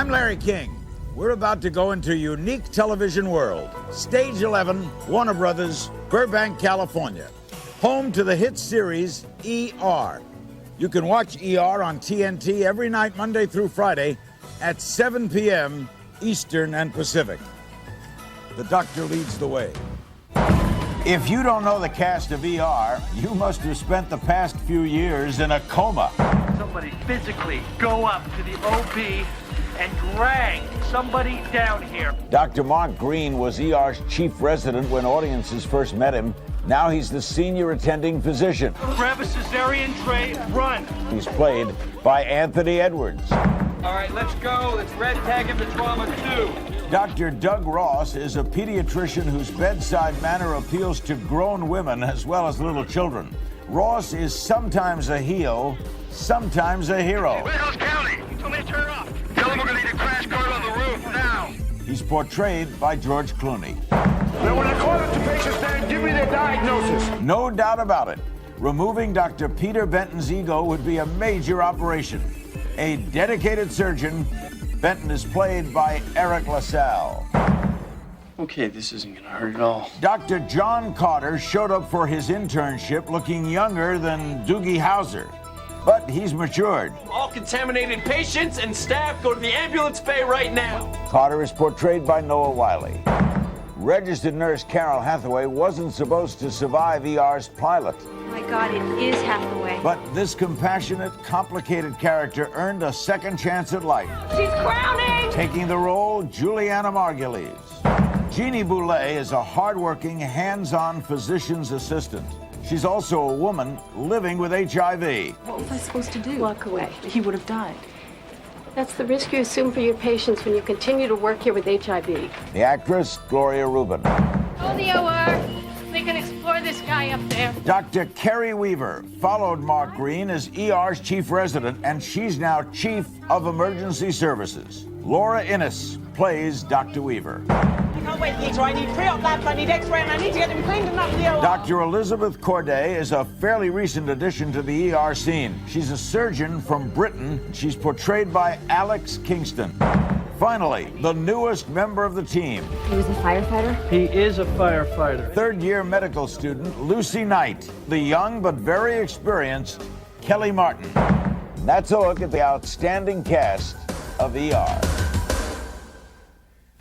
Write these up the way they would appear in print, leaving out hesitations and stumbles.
I'm Larry King. We're about to go into a unique television world. Stage 11, Warner Brothers, Burbank, California. Home to the hit series ER. You can watch ER on TNT every night, Monday through Friday, at 7 p.m. Eastern and Pacific. The doctor leads the way. If you don't know the cast of ER, you must have spent the past few years in a coma. Somebody physically go up to the OB and drag somebody down here. Dr. Mark Green was ER's chief resident when audiences first met him. Now he's the senior attending physician. Grab a cesarean tray, run. He's played by Anthony Edwards. All right, let's go. Let's red tag him to trauma 2. Dr. Doug Ross is a pediatrician whose bedside manner appeals to grown women as well as little children. Ross is sometimes a heel, sometimes a hero. Where's County? You told me to turn off. Tell them we're gonna need a crash guard on the roof now. He's portrayed by George Clooney. Now, when I call up the patient's name, give me their diagnosis. No doubt about it, removing Dr. Peter Benton's ego would be a major operation. A dedicated surgeon, Benton is played by Eric LaSalle. Okay, this isn't gonna hurt at all. Dr. John Carter showed up for his internship looking younger than Doogie Howser, but he's matured. All contaminated patients and staff go to the ambulance bay right now. Carter is portrayed by Noah Wiley. Registered nurse Carol Hathaway wasn't supposed to survive ER's pilot. My God, it is Hathaway. But this compassionate, complicated character earned a second chance at life. She's crowning! Taking the role, Juliana Margulies. Jeannie Boulet is a hardworking, hands-on physician's assistant. She's also a woman living with HIV. What was I supposed to do? Walk away. He would have died. That's the risk you assume for your patients when you continue to work here with HIV. The actress, Gloria Rubin. Oh, the OR. We can explore this guy up there. Dr. Kerry Weaver followed Mark Green as ER's chief resident, and she's now chief of emergency services. Laura Innes plays Dr. Weaver. I can't wait, Peter. I need pre-op labs, I need x-ray, and I need to get them cleaned enough for the OR. Dr. Elizabeth Corday is a fairly recent addition to the ER scene. She's a surgeon from Britain. She's portrayed by Alex Kingston. Finally, the newest member of the team. He was a firefighter? He is a firefighter. Third-year medical student Lucy Knight, the young but very experienced Kelly Martin. That's a look at the outstanding cast of ER.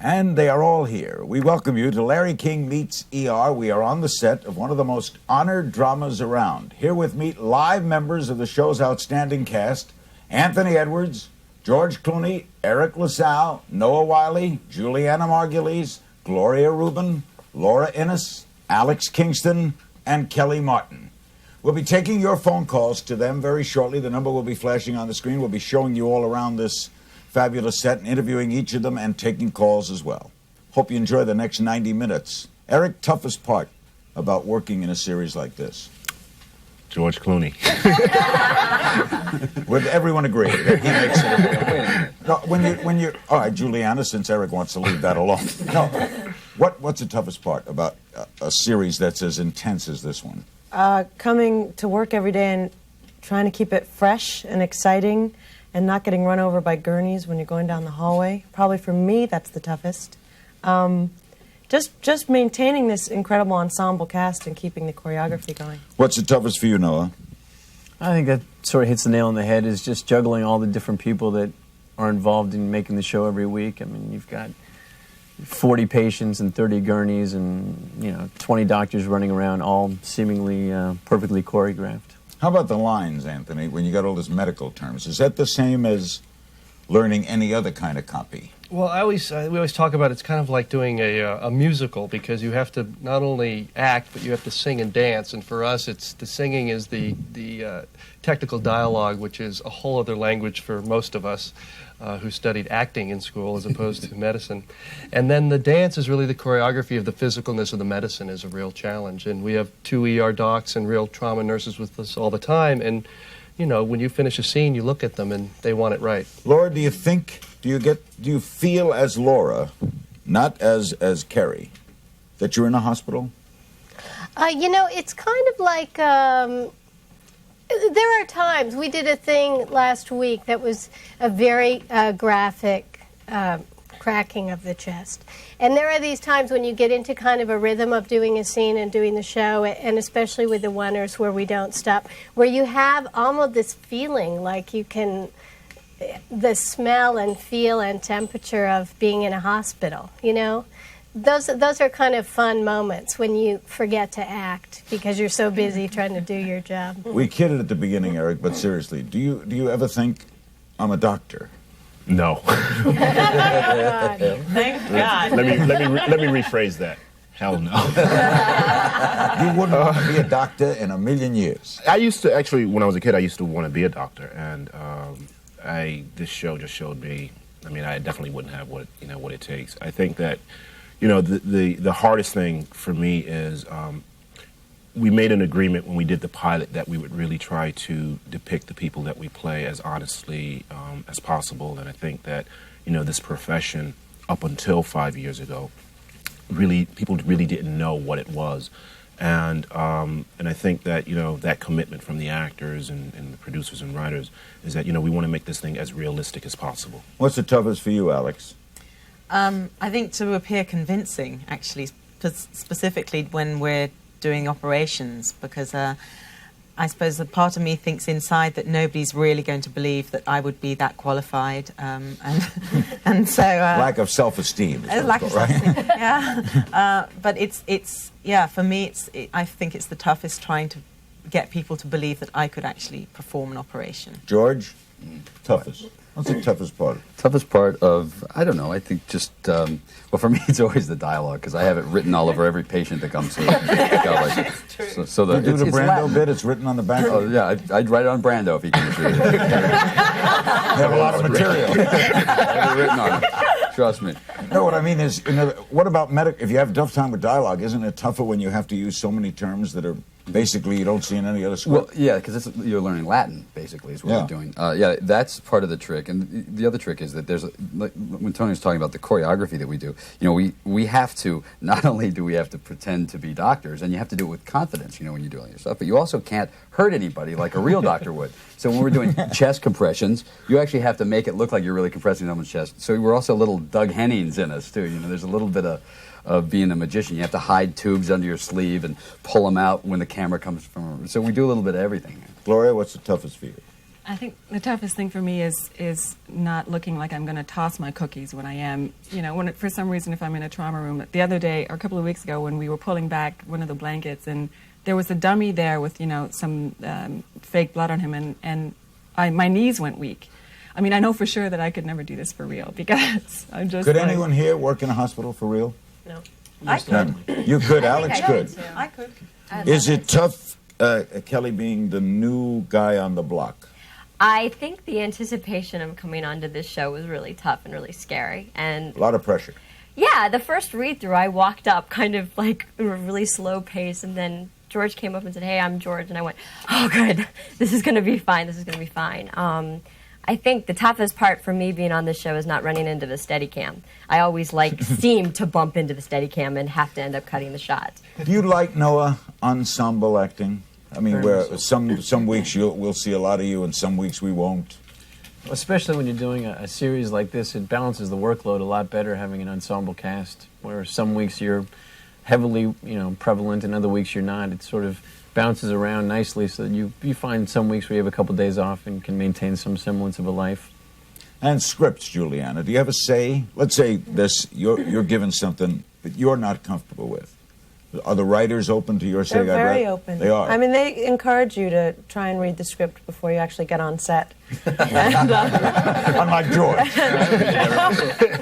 And they are all here. We welcome you to Larry King Meets ER. We are on the set of one of the most honored dramas around. Here with me, live members of the show's outstanding cast: Anthony Edwards, George Clooney, Eric LaSalle, Noah Wiley, Juliana Margulies, Gloria Rubin, Laura Innes, Alex Kingston, and Kelly Martin. We'll be taking your phone calls to them very shortly. The number will be flashing on the screen. We'll be showing you all around this fabulous set and interviewing each of them and taking calls as well. Hope you enjoy the next 90 minutes. Eric, toughest part about working in a series like this? George Clooney. Would everyone agree that he makes it? No, when you all right, Juliana, since Eric wants to leave that alone. No, what's the toughest part about a series that's as intense as this one? Coming to work every day and trying to keep it fresh and exciting and not getting run over by gurneys when you're going down the hallway. Probably for me, that's the toughest. Just maintaining this incredible ensemble cast and keeping the choreography going. What's the toughest for you, Noah? I think that sort of hits the nail on the head, is just juggling all the different people that are involved in making the show every week. I mean, you've got 40 patients and 30 gurneys and 20 doctors running around, all seemingly perfectly choreographed. How about the lines, Anthony, when you got all these medical terms? Is that the same as learning any other kind of copy? Well, we always talk about it's kind of like doing a musical, because you have to not only act, but you have to sing and dance. And for us, it's the singing is the technical dialogue, which is a whole other language for most of us who studied acting in school as opposed to medicine. And then the dance is really the choreography of the physicalness of the medicine is a real challenge. And we have 2 ER docs and real trauma nurses with us all the time. And when you finish a scene, you look at them and they want it right. Laura, do you feel as Laura, not as Kerry, that you're in a hospital? It's kind of like, there are times, we did a thing last week that was a very graphic cracking of the chest. And there are these times when you get into kind of a rhythm of doing a scene and doing the show, and especially with the oneers where we don't stop, where you have almost this feeling like you can, the smell and feel and temperature of being in a hospital, you know? Those are kind of fun moments when you forget to act because you're so busy trying to do your job. We kidded at the beginning, Eric, but seriously, do you ever think I'm a doctor? No. Thank God. Let me rephrase that. Hell no. You wouldn't want to be a doctor in a million years. I used to, actually, when I was a kid, I used to want to be a doctor, and this show just showed me. I mean, I definitely wouldn't have what it takes. I think that, the hardest thing for me is we made an agreement when we did the pilot that we would really try to depict the people that we play as honestly as possible. And I think that, this profession, up until 5 years ago, people really didn't know what it was. And I think that, that commitment from the actors and the producers and writers is that, we want to make this thing as realistic as possible. What's the toughest for you, Alex? I think to appear convincing, actually, specifically when we're doing operations, because I suppose a part of me thinks inside that nobody's really going to believe that I would be that qualified, and so lack of self-esteem. Lack of self-esteem, yeah. But for me, I think it's the toughest trying to get people to believe that I could actually perform an operation. George, toughest. What's the toughest part? Toughest part of, I don't know, I think just, well, for me it's always the dialogue, because I have it written all over every patient that comes through. So you do the Brando Latin. bit, it's written on the back? Oh, yeah, I'd write it on Brando if he can read it. You have a lot of material. I have it written on it. Trust me. No, what I mean is, what about if you have a tough time with dialogue, isn't it tougher when you have to use so many terms that are basically you don't see in any other script? Well, yeah, because you're learning Latin, basically, is what we're doing. Yeah, that's part of the trick. And the other trick is that when Tony was talking about the choreography that we do, we have to, not only do we have to pretend to be doctors, and you have to do it with confidence, when you're doing your stuff, but you also can't hurt anybody like a real doctor would. So when we're doing chest compressions, you actually have to make it look like you're really compressing someone's chest. So we're also little Doug Hennings in us, too. There's a little bit of being a magician. You have to hide tubes under your sleeve and pull them out when the camera comes from. So we do a little bit of everything. Gloria, what's the toughest for you? I think the toughest thing for me is not looking like I'm going to toss my cookies when I am. For some reason, if I'm in a trauma room. The other day, or a couple of weeks ago, when we were pulling back one of the blankets, and there was a dummy there with, some fake blood on him, and my knees went weak. I mean, I know for sure that I could never do this for real, because I'm just Could anyone here work in a hospital for real? No. I could. You could. Alex could. I could. Is it tough, Kelly, being the new guy on the block? I think the anticipation of coming onto this show was really tough and really scary. And a lot of pressure. Yeah, the first read-through, I walked up kind of like at a really slow pace, and then George came up and said, "Hey, I'm George," and I went, "Oh, good. This is going to be fine. This is going to be fine." I think the toughest part for me being on this show is not running into the Steadicam. I always seem to bump into the Steadicam and have to end up cutting the shot. Do you like, Noah, ensemble acting? I mean, where some weeks we'll see a lot of you and some weeks we won't. Especially when you're doing a series like this, it balances the workload a lot better having an ensemble cast, where some weeks you're heavily prevalent and other weeks you're not. It sort of bounces around nicely so that you find some weeks where you have a couple days off and can maintain some semblance of a life. And scripts, Juliana, do you ever say, let's say this, you're given something that you're not comfortable with. Are the writers open to your saying? They're very open. They are. I mean, they encourage you to try and read the script before you actually get on set. Unlike George.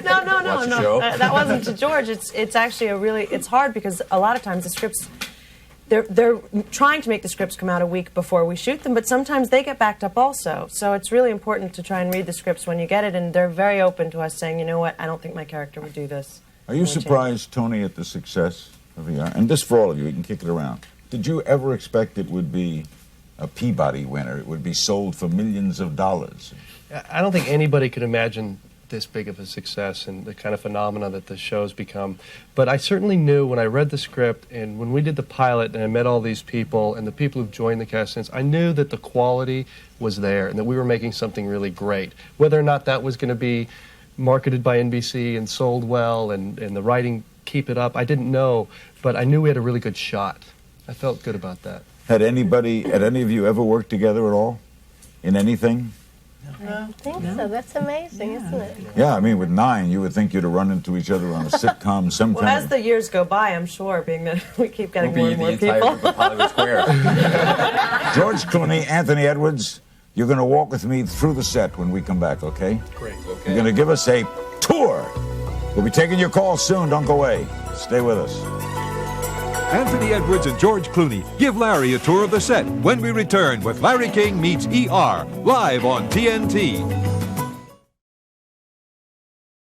No. That wasn't to George. It's actually it's hard because a lot of times the scripts, they're trying to make the scripts come out a week before we shoot them, but sometimes they get backed up also. So it's really important to try and read the scripts when you get it, and they're very open to us saying, you know what, I don't think my character would do this. Are you surprised, Tony, at the success of VR? And this for all of you, we can kick it around. Did you ever expect it would be a Peabody winner? It would be sold for millions of dollars? I don't think anybody could imagine this big of a success and the kind of phenomena that the show's become. But I certainly knew when I read the script and when we did the pilot and I met all these people and the people who've joined the cast since, I knew that the quality was there and that we were making something really great. Whether or not that was going to be marketed by NBC and sold well, and the writing, keep it up. I didn't know, but I knew we had a really good shot. I felt good about that. Had any of you ever worked together at all? In anything? I think so. That's amazing, isn't it? Yeah, I mean, with 9, you would think you'd have run into each other on a sitcom sometime. Well, as the years go by, I'm sure, being that we keep getting more and more people. George Clooney, Anthony Edwards, you're going to walk with me through the set when we come back, okay? Great. Okay. You're going to give us a tour. We'll be taking your call soon. Don't go away. Stay with us. Anthony Edwards and George Clooney give Larry a tour of the set when we return with Larry King Meets ER, live on TNT.